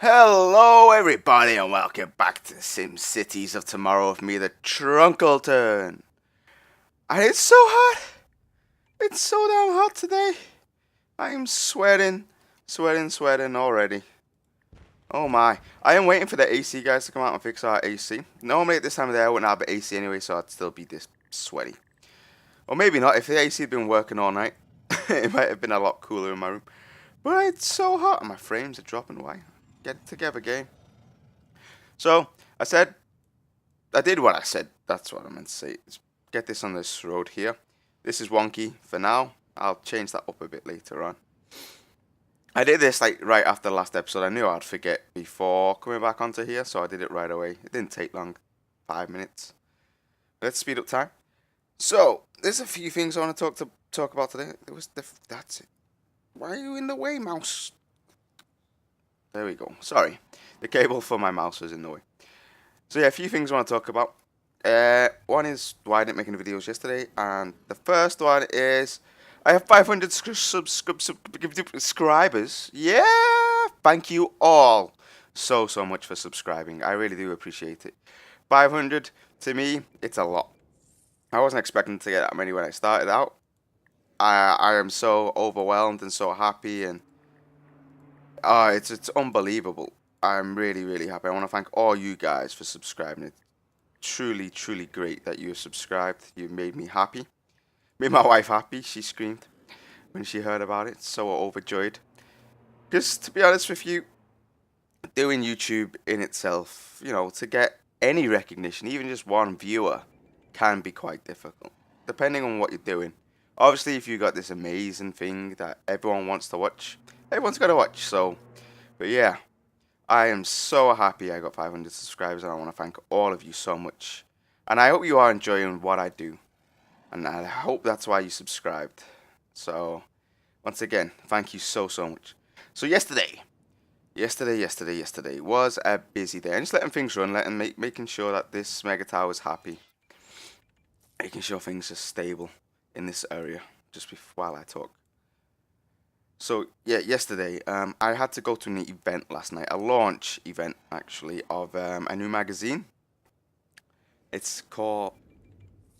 Hello everybody and welcome back to Sim Cities of Tomorrow with me, the Trunkleton. And it's so hot. It's so damn hot today. I am sweating already. Oh my. I am waiting for the AC guys to come out and fix our AC. Normally at this time of day I wouldn't have AC anyway, so I'd still be this sweaty. Or maybe not, if the AC had been working all night, it might have been a lot cooler in my room. But it's so hot and my frames are dropping. Why? Get it together, game. So, I did what I said. That's what I meant to say. Let's get this on this road here. This is wonky for now. I'll change that up a bit later on. I did this like right after the last episode. I knew I'd forget before coming back onto here, so I did it right away. It didn't take long, 5 minutes. Let's speed up time. So, there's a few things I want to talk about today. That's it. Why are you in the way, mouse? There we go. Sorry. The cable for my mouse was in the way. So yeah, a few things I want to talk about. One is why I didn't make any videos yesterday. And the first one is I have 500 subscribers. Yeah! Thank you all so much for subscribing. I really do appreciate it. 500, to me, it's a lot. I wasn't expecting to get that many when I started out. I am so overwhelmed and so happy, and it's unbelievable. I'm really happy. I want to thank all you guys for subscribing. It's truly great that you have subscribed. You made me happy. Made my wife happy. She screamed when she heard about it. So overjoyed. Because to be honest with you, doing YouTube in itself, to get any recognition, even just one viewer, can be quite difficult. Depending on what you're doing. Obviously, if you got this amazing thing that everyone wants to watch, everyone's got to watch. So, but yeah. I am so happy I got 500 subscribers, and I want to thank all of you so much. And I hope you are enjoying what I do. And I hope that's why you subscribed. So, once again, thank you so much. So yesterday was a busy day. I'm just letting things run, making sure that this Mega Tower is happy. Making sure things are stable in this area, just while I talk. So, yeah, yesterday, I had to go to an event last night, a launch event, actually, of a new magazine. It's called,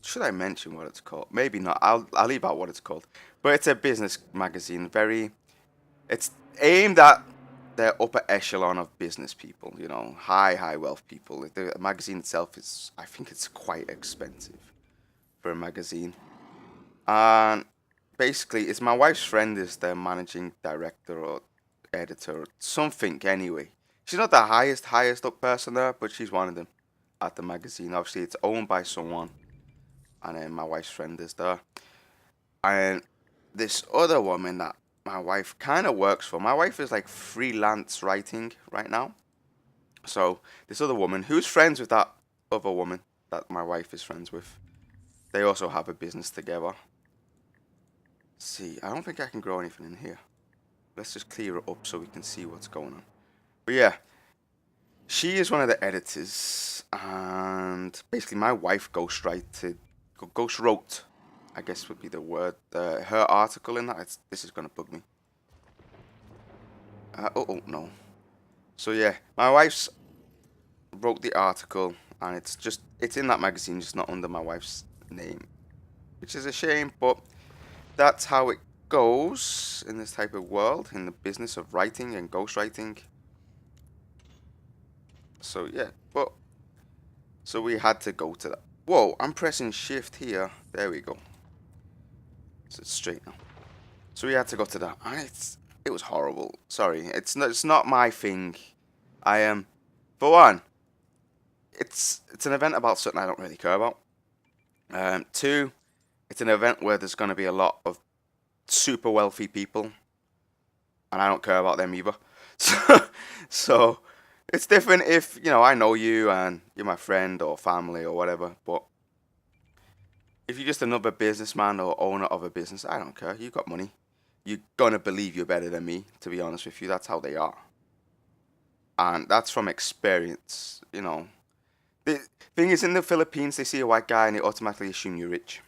should I mention what it's called? Maybe not, I'll leave out what it's called. But it's a business magazine, it's aimed at the upper echelon of business people, high wealth people. The magazine itself I think it's quite expensive for a magazine. And basically, it's my wife's friend is the managing director or editor or something anyway. She's not the highest up person there, but she's one of them at the magazine. Obviously, it's owned by someone, and then my wife's friend is there. And this other woman that my wife kind of works for. My wife is like freelance writing right now. So this other woman, who's friends with that other woman that my wife is friends with, they also have a business together. See, I don't think I can grow anything in here. Let's just clear it up so we can see what's going on. But yeah, she is one of the editors, and basically my wife ghost wrote, I guess would be the word, her article in that. This is gonna bug me. Oh no. So yeah, my wife's wrote the article, and it's in that magazine, just not under my wife's name, which is a shame, but that's how it goes in this type of world, in the business of writing and ghostwriting. So yeah, so we had to go to that. Whoa, I'm pressing shift here. There we go. So it's straight now. So we had to go to that. It was horrible. Sorry, it's not my thing. For one, it's an event about something I don't really care about. Two, it's an event where there's going to be a lot of super wealthy people, and I don't care about them either. So it's different if, I know you and you're my friend or family or whatever, but if you're just another businessman or owner of a business, I don't care. You got money. You're going to believe you're better than me, to be honest with you. That's how they are. And that's from experience, The thing is, in the Philippines, they see a white guy and they automatically assume you're rich.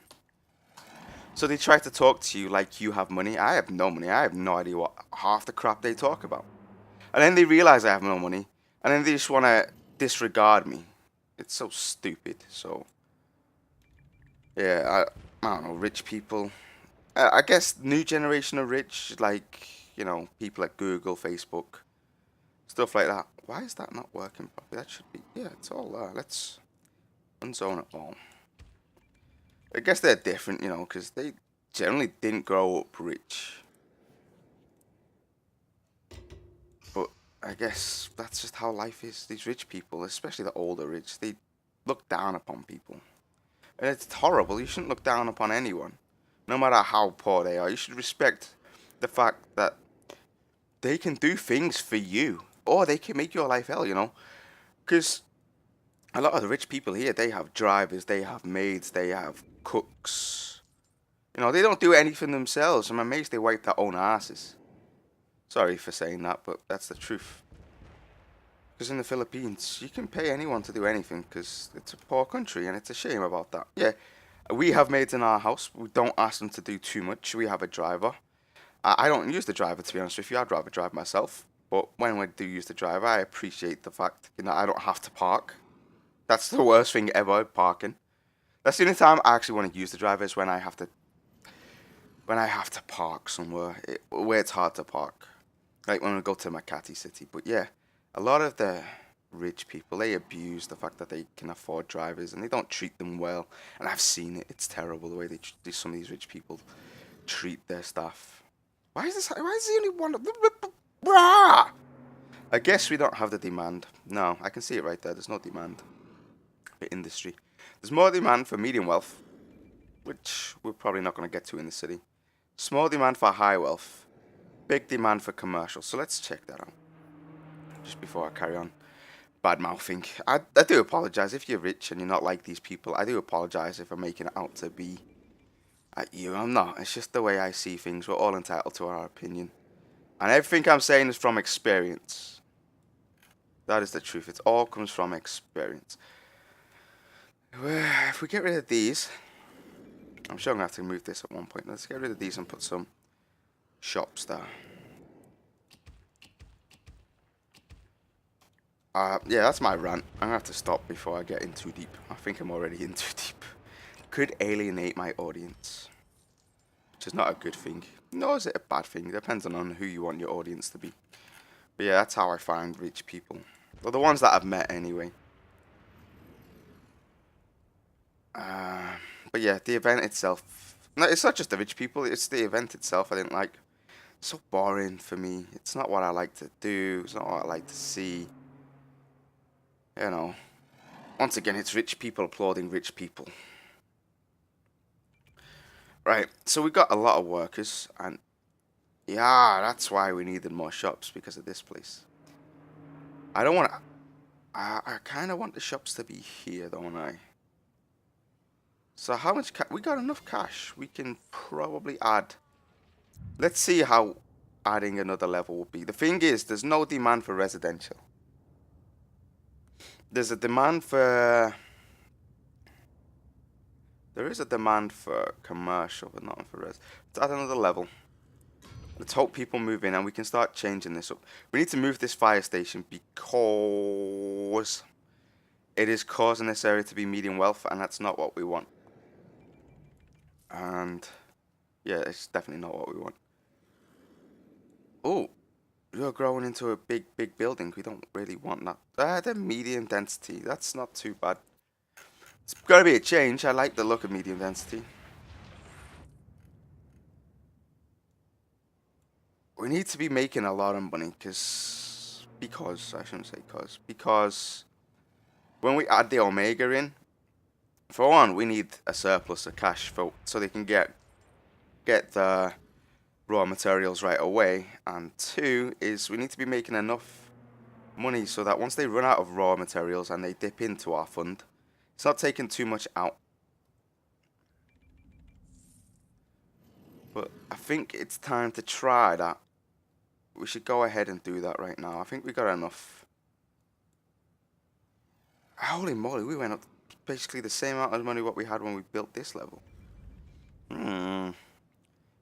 So they try to talk to you like you have money. I have no money. I have no idea what half the crap they talk about. And then they realize I have no money, and then they just want to disregard me. It's so stupid. So, yeah, I don't know, rich people. I guess new generation of rich, like, you know, people at Google, Facebook, stuff like that. Why is that not working properly? That should be, yeah, it's all there. Let's unzone it all. I guess they're different, you know, because they generally didn't grow up rich. But I guess that's just how life is. These rich people, especially the older rich, they look down upon people. And it's horrible. You shouldn't look down upon anyone, no matter how poor they are. You should respect the fact that they can do things for you, or they can make your life hell, you know? Because a lot of the rich people here, they have drivers, they have maids, they have cooks. You know, they don't do anything themselves. I'm amazed they wipe their own asses. Sorry for saying that, but that's the truth. Because in the Philippines, you can pay anyone to do anything because it's a poor country, and it's a shame about that. Yeah, we have maids in our house. We don't ask them to do too much. We have a driver. I don't use the driver, to be honest with you. I'd rather drive myself. But when we do use the driver, I appreciate the fact, you know, I don't have to park. That's the worst thing ever, parking. That's the only time I actually want to use the driver is when I have to park somewhere where it's hard to park. Like when we go to Makati City. But yeah, a lot of the rich people, they abuse the fact that they can afford drivers and they don't treat them well. And I've seen it. It's terrible the way some of these rich people treat their staff. Why is the only one? I guess we don't have the demand. No, I can see it right there. There's no demand for industry. There's more demand for medium wealth, which we're probably not going to get to in the city. Small demand for high wealth. Big demand for commercial. So let's check that out. Just before I carry on bad mouthing. I do apologize if you're rich and you're not like these people. I do apologize if I'm making it out to be at you. I'm not. It's just the way I see things. We're all entitled to our opinion. And everything I'm saying is from experience. That is the truth. It all comes from experience. If we get rid of these, I'm sure I'm going to have to move this at one point. Let's get rid of these and put some shops there. Yeah, that's my rant. I'm going to have to stop before I get in too deep. I think I'm already in too deep. Could alienate my audience, which is not a good thing. Nor is it a bad thing. It depends on who you want your audience to be. But yeah, that's how I find rich people. Well, the ones that I've met anyway. But yeah, the event itself. No, it's not just the rich people. It's the event itself I didn't like. It's so boring for me. It's not what I like to do. It's not what I like to see. You know. Once again, it's rich people applauding rich people. Right, so we got a lot of workers, and yeah, that's why we needed more shops, because of this place. I don't want to... I kind of want the shops to be here, don't I? So how much we got enough cash. We can probably add. Let's see how adding another level will be. The thing is, there's no demand for residential. There's a demand for... There is a demand for commercial, but not for res. Let's add another level. Let's hope people move in and we can start changing this up. We need to move this fire station because it is causing this area to be medium wealth, and that's not what we want. And yeah, it's definitely not what we want. Oh, you're growing into a big building. We don't really want that. The medium density, that's not too bad. It's gotta be a change. I like the look of medium density. We need to be making a lot of money because I shouldn't say because when we add the Omega in, for one, we need a surplus of cash so they can get the raw materials right away, and two is we need to be making enough money so that once they run out of raw materials and they dip into our fund, it's not taking too much out. But I think it's time to try that. We should go ahead and do that right now. I think we got enough. Holy moly, we went up basically the same amount of money what we had when we built this level.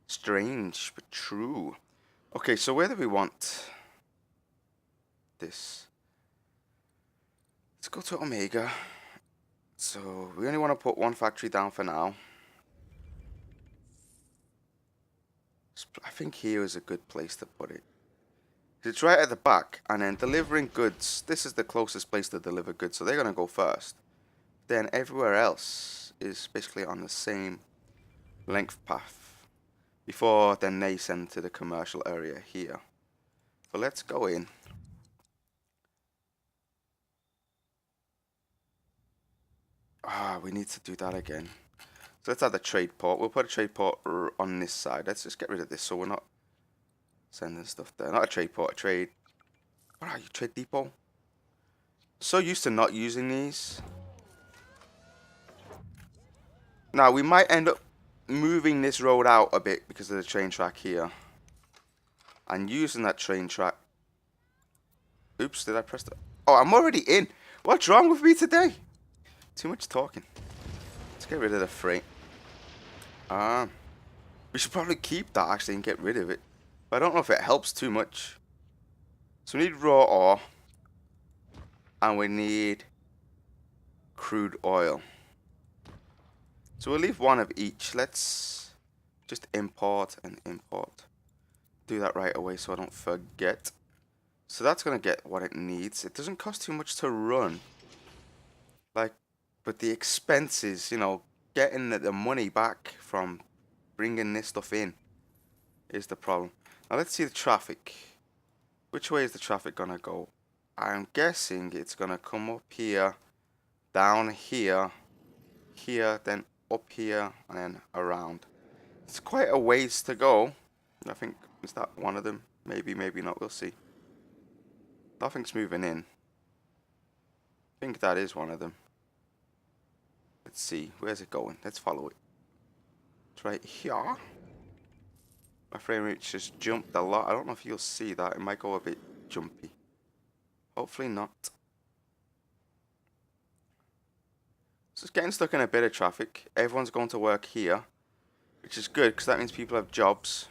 Strange, but true. Okay, so where do we want? this. Let's go to Omega. So we only want to put one factory down for now. I think here is a good place to put it. It's right at the back, and then delivering goods. This is the closest place to deliver goods, so they're going to go first. Then everywhere else is basically on the same length path. Before then they send to the commercial area here. But let's go in. We need to do that again. So let's add the trade port. We'll put a trade port on this side. Let's just get rid of this so we're not sending stuff there. Not a trade port, a trade. What are you, trade depot? So used to not using these. Now we might end up moving this road out a bit because of the train track here. And using that train track. Oops, did I press the... Oh, I'm already in. What's wrong with me today? Too much talking. Let's get rid of the freight. We should probably keep that actually and get rid of it. But I don't know if it helps too much. So we need raw ore. And we need crude oil. So we'll leave one of each. Let's just import and import. Do that right away so I don't forget. So that's going to get what it needs. It doesn't cost too much to run. Like, but the expenses, you know, getting the money back from bringing this stuff in is the problem. Now let's see the traffic. Which way is the traffic going to go? I'm guessing it's going to come up here, down here, here, then up here, and then around. It's quite a ways to go. I think, is that one of them? Maybe, maybe not. We'll see. Nothing's moving in. I think that is one of them. Let's see. Where's it going? Let's follow it. It's right here. My frame rate just jumped a lot. I don't know if you'll see that. It might go a bit jumpy. Hopefully not. So it's getting stuck in a bit of traffic. Everyone's going to work here, which is good because that means people have jobs.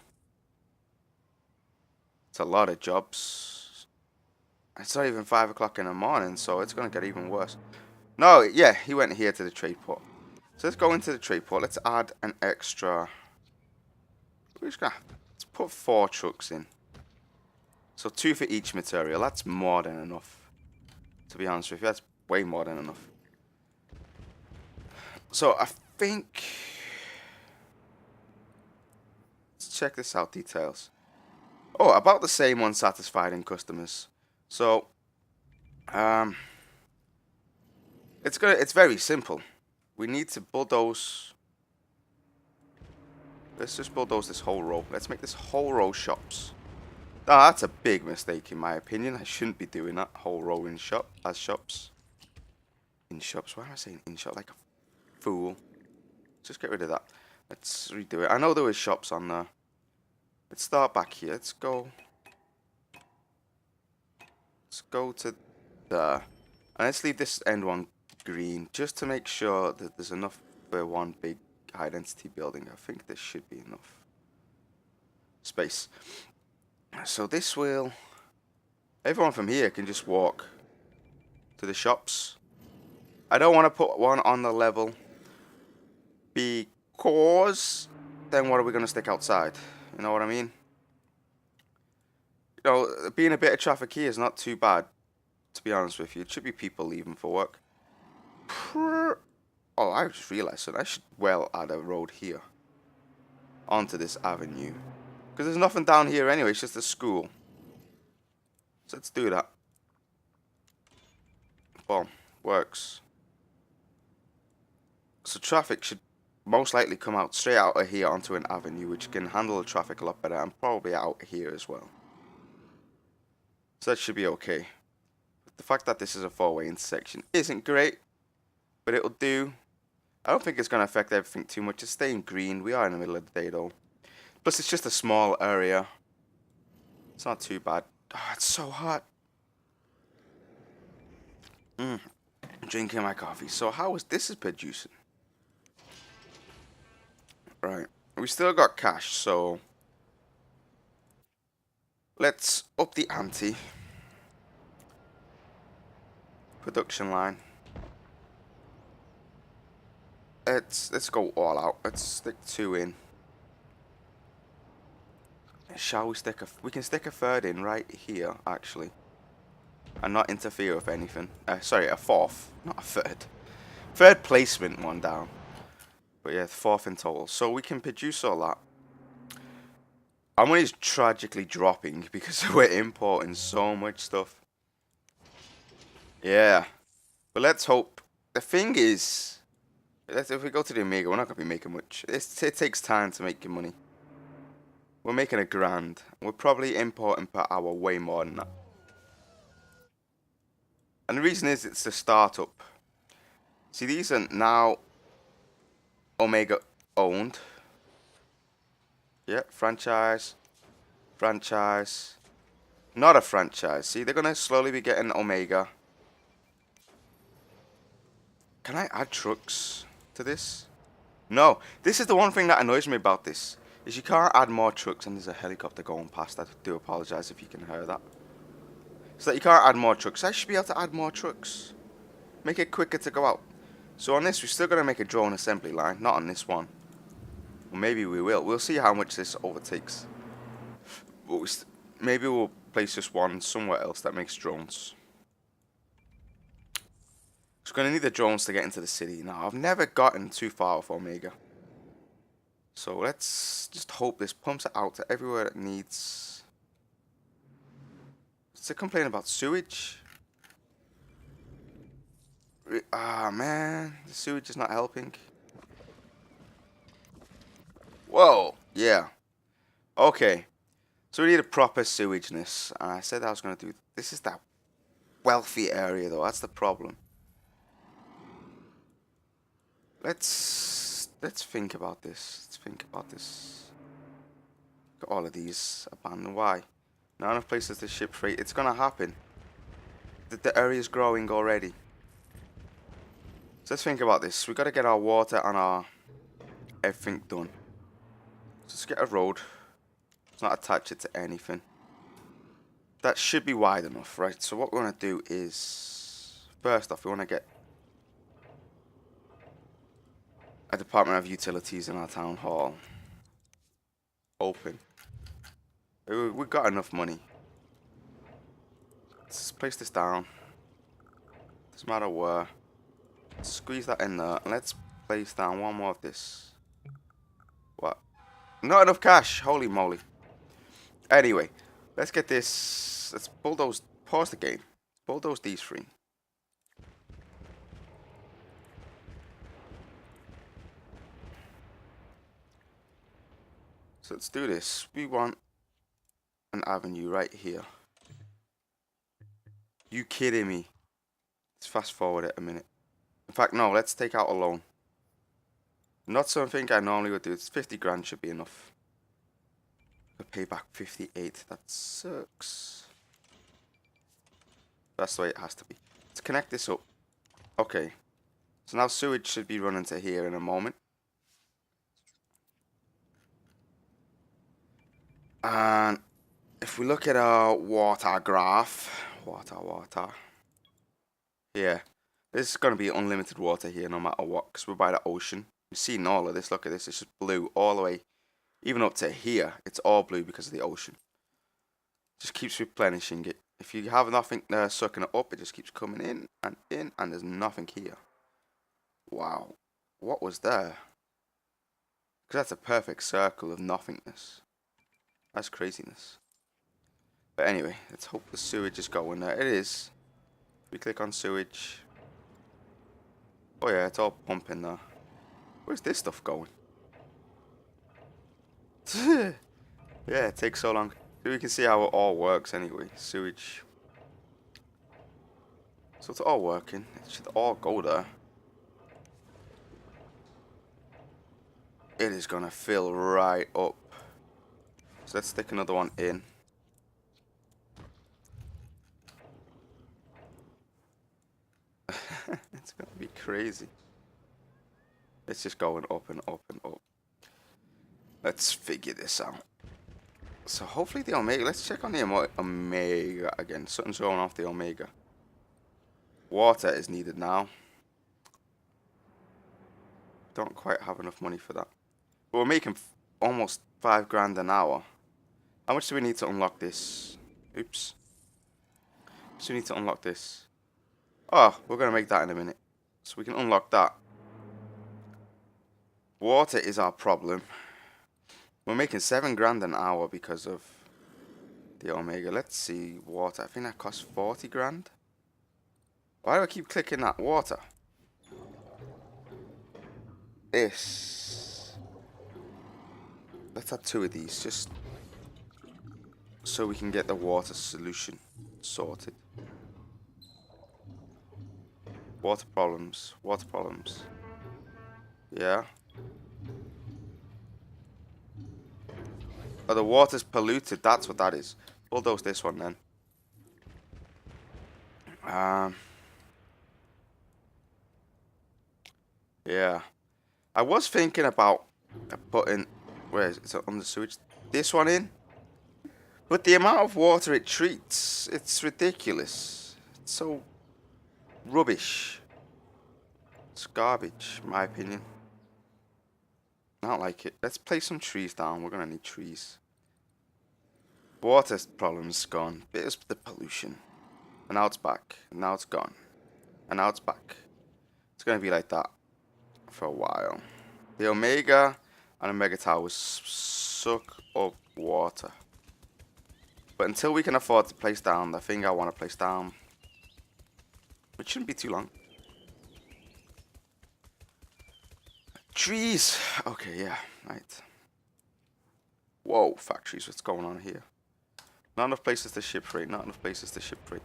It's a lot of jobs. It's not even 5 o'clock in the morning, so it's going to get even worse. No, yeah, he went here to the trade port. So let's go into the trade port. Let's add an extra. Let's put 4 trucks in. So 2 for each material. That's more than enough. To be honest with you, that's way more than enough. So I think. Let's check this out. Details. Oh, about the same unsatisfied in customers. So, it's very simple. We need to bulldoze. Let's just bulldoze this whole row. Let's make this whole row shops. Ah, that's a big mistake in my opinion. I shouldn't be doing that whole row in shops. In shops. Why am I saying in shop like a fool? Just get rid of that. Let's redo it. I know there was shops on there. Let's start back here. Let's go to there. And let's leave this end one green just to make sure that there's enough for one big high density building. I think this should be enough space. So this will... Everyone from here can just walk to the shops. I don't want to put one on the level because then what are we going to stick outside? You know what I mean? You know, being a bit of traffic here is not too bad, to be honest with you. It should be people leaving for work. Oh, I just realized that I should well add a road here onto this avenue. Because there's nothing down here anyway, it's just a school. So let's do that. Boom. Works. So traffic should most likely come out straight out of here onto an avenue, which can handle the traffic a lot better, and probably out here as well. So that should be okay. But the fact that this is a 4-way intersection isn't great, but it'll do. I don't think it's going to affect everything too much. It's staying green. We are in the middle of the day though. Plus it's just a small area. It's not too bad. Oh, it's so hot. I'm drinking my coffee. So how is this producing? Right. We still got cash, so let's up the ante. Production line. Let's go all out. Let's stick 2 in. Shall we stick we can stick a third in right here, actually. And not interfere with anything. Sorry, a fourth, not a third. Third placement, one down. But yeah, fourth in total. So we can produce all that. Our money's tragically dropping because we're importing so much stuff. Yeah. But let's hope. The thing is, if we go to the Omega, we're not going to be making much. It takes time to make your money. We're making $1,000. We're probably importing per hour way more than that. And the reason is it's the startup. See, these are now Omega owned. Yeah, franchise. Franchise. Not a franchise. See, they're going to slowly be getting Omega. Can I add trucks to this? No. This is the one thing that annoys me about this. Is you can't add more trucks, and there's a helicopter going past. I do apologise if you can hear that. So that you can't add more trucks. I should be able to add more trucks. Make it quicker to go out. So on this, we're still going to make a drone assembly line. Not on this one. Well, maybe we will. We'll see how much this overtakes. But maybe we'll place just one somewhere else that makes drones. We're going to need the drones to get into the city. Now, I've never gotten too far with Omega. So let's just hope this pumps it out to everywhere it needs. It's a complaint about sewage. Ah, man. The sewage is not helping. Whoa. Yeah. Okay. So we need a proper sewageness. And I said I was going to do... This is that wealthy area, though. That's the problem. Let's think about this. Let's think about this. Got all of these abandoned. Why? Not enough places to ship freight. It's going to happen. The area is growing already. So let's think about this. We've got to get our water and our everything done. So let's get a road. Let's not attach it to anything. That should be wide enough, right? So what we want to do is, first off, we want to get a Department of Utilities in our town hall open. We've got enough money. Let's place this down. Doesn't matter where. Squeeze that in there, and let's place down one more of this. What? Not enough cash. Holy moly. Anyway, let's get this. Let's bulldoze. Pause the game. Bulldoze these three. So let's do this. We want an avenue right here. You kidding me? Let's fast forward it a minute. In fact, no, let's take out a loan. Not something I normally would do. It's 50 grand should be enough. To pay back 58. That sucks. That's the way it has to be. Let's connect this up. Okay. So now sewage should be running to here in a moment. And if we look at our water graph, water. Yeah, this is going to be unlimited water here no matter what, because we're by the ocean. You've seen all of this. Look at this. It's just blue all the way, even up to here. It's all blue because of the ocean. Just keeps replenishing it. If you have nothing sucking it up, it just keeps coming in, and there's nothing here. Wow, what was there? Because that's a perfect circle of nothingness. That's craziness. But anyway, let's hope the sewage is going there. It is. We click on sewage. Oh yeah, it's all pumping there. Where's this stuff going? Yeah, it takes so long. We can see how it all works anyway. Sewage. So it's all working. It should all go there. It is gonna fill right up. So let's stick another one in. It's gonna be crazy. It's just going up and up and up. Let's figure this out. So hopefully the Omega, let's check on the Omega again. Something's going off the Omega. Water is needed now. Don't quite have enough money for that. But we're making almost 5 grand an hour. How much do we need to unlock this? Oops. So we need to unlock this. Oh, we're going to make that in a minute. So we can unlock that. Water is our problem. We're making 7 grand an hour because of the Omega. Let's see. Water. I think that costs 40 grand. Why do I keep clicking that? Water. This. Let's add 2 of these. Just so we can get the water solution sorted. Water problems. Water problems. Yeah. Oh, the water's polluted. That's what that is. Bulldoze this one then. Yeah. I was thinking about putting, where is it? On the sewage. This one in. But the amount of water it treats, it's ridiculous. It's so rubbish. It's garbage, in my opinion. I don't like it. Let's place some trees down. We're going to need trees. Water problem's gone. There's the pollution. And now it's back. And now it's gone. And now it's back. It's going to be like that for a while. The Omega and Omega Towers suck up water. But until we can afford to place down the thing I want to place down, which shouldn't be too long. Trees. Okay, yeah, right. Whoa, factories. What's going on here? Not enough places to ship freight. Not enough places to ship freight.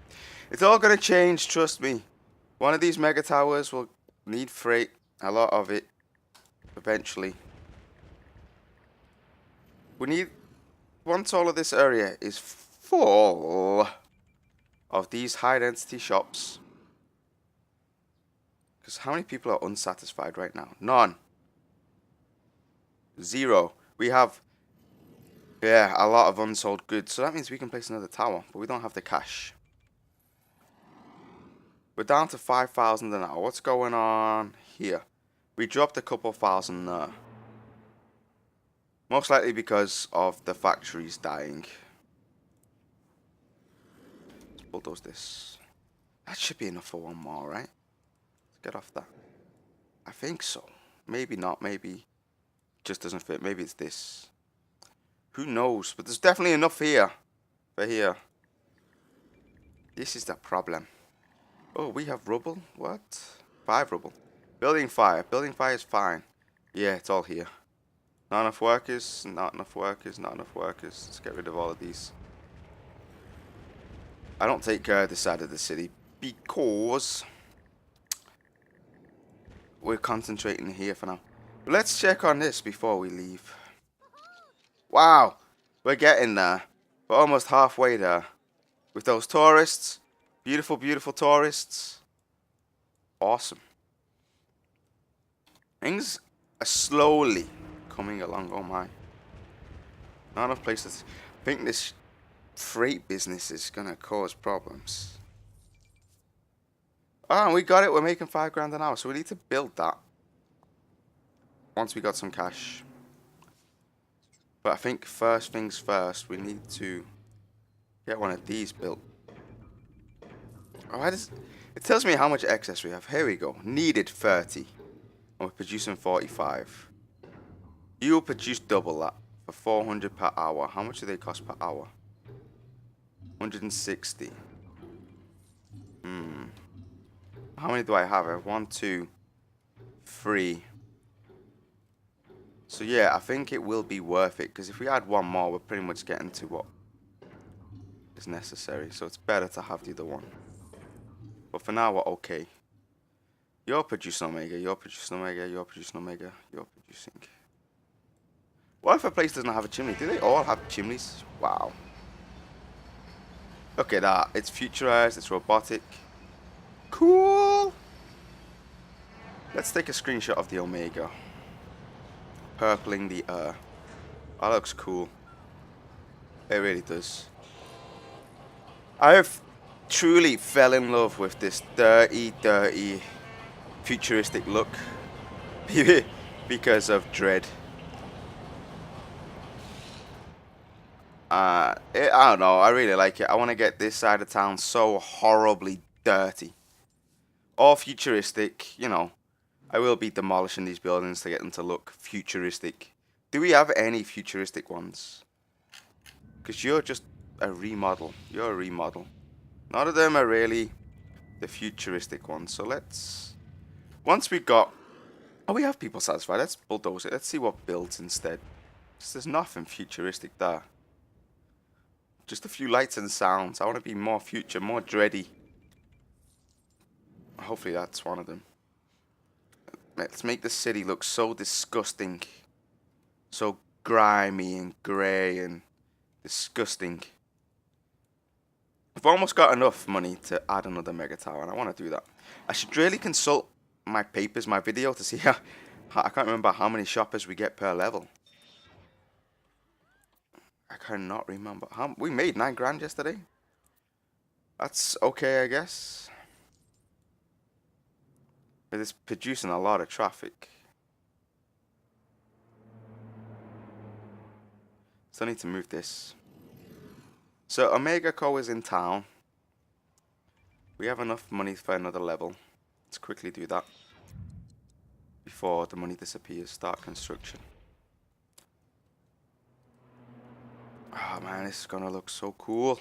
It's all going to change, trust me. One of these mega towers will need freight. A lot of it. Eventually. We need... Once all of this area is full of these high density shops. Because how many people are unsatisfied right now? None. 0. We have, yeah, a lot of unsold goods. So that means we can place another tower. But we don't have the cash. We're down to 5,000 an hour. What's going on here? We dropped a couple thousand there. Most likely because of the factories dying. Let's bulldoze this. That should be enough for one more, right? Let's get off that. I think so. Maybe not. Maybe it just doesn't fit. Maybe it's this. Who knows? But there's definitely enough here. For here. This is the problem. Oh, we have rubble? What? 5 rubble. Building fire. Building fire is fine. Yeah, it's all here. Not enough workers. Not enough workers. Not enough workers. Let's get rid of all of these. I don't take care of this side of the city because we're concentrating here for now. But let's check on this before we leave. Wow. We're getting there. We're almost halfway there. With those tourists. Beautiful, beautiful tourists. Awesome. Things are slowly coming along. Oh my. Not enough places. I think this freight business is going to cause problems. Oh, we got it. We're making 5 grand an hour. So we need to build that. Once we got some cash. But I think first things first, we need to get one of these built. Oh, it tells me how much excess we have. Here we go. Needed 30. And we're producing 45. You will produce double that for 400 per hour. How much do they cost per hour? 160. How many do I have? I have 1, 2, 3. So yeah, I think it will be worth it. Because if we add one more, we're pretty much getting to what is necessary. So it's better to have the other one. But for now, we're okay. You're producing Omega, you're producing Omega, you're producing Omega, you're producing. What if a place doesn't have a chimney? Do they all have chimneys? Wow. Look at that. It's futurized, it's robotic. Cool. Let's take a screenshot of the Omega. Purpling the air. That looks cool. It really does. I have truly fell in love with this dirty futuristic look because of Dread. I don't know, I really like it. I want to get this side of town so horribly dirty. All futuristic, you know. I will be demolishing these buildings to get them to look futuristic. Do we have any futuristic ones? Because you're just a remodel. You're a remodel. None of them are really the futuristic ones. So let's... Once we got... Oh, we have people satisfied. Let's bulldoze it. Let's see what builds instead. Because there's nothing futuristic there. Just a few lights and sounds. I want to be more future, more dready. Hopefully that's one of them. Let's make the city look so disgusting. So grimy and grey and disgusting. I've almost got enough money to add another mega tower, and I want to do that. I should really consult my papers, my video, to see how I can't remember how many shoppers we get per level. I cannot remember. We made 9 grand yesterday. That's okay, I guess. But it's producing a lot of traffic. Still need to move this. So Omega Co is in town. We have enough money for another level. Let's quickly do that before the money disappears. Start construction. Oh man, this is gonna look so cool.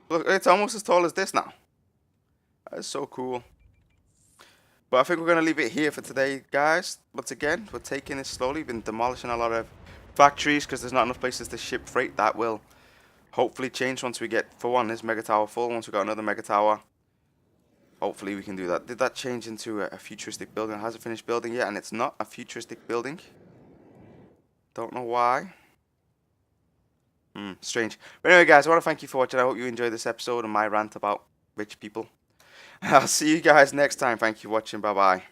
Look, it's almost as tall as this now. That is so cool. But I think we're gonna leave it here for today, guys. Once again, we're taking this slowly. We've been demolishing a lot of factories because there's not enough places to ship freight. That will hopefully change once we get, for one, this mega tower full. Once we got another mega tower, hopefully we can do that. Did that change into a futuristic building? It hasn't finished building yet, and it's not a futuristic building. Don't know why. Strange. But anyway, guys, I want to thank you for watching. I hope you enjoyed this episode and my rant about rich people. I'll see you guys next time. Thank you for watching. Bye-bye.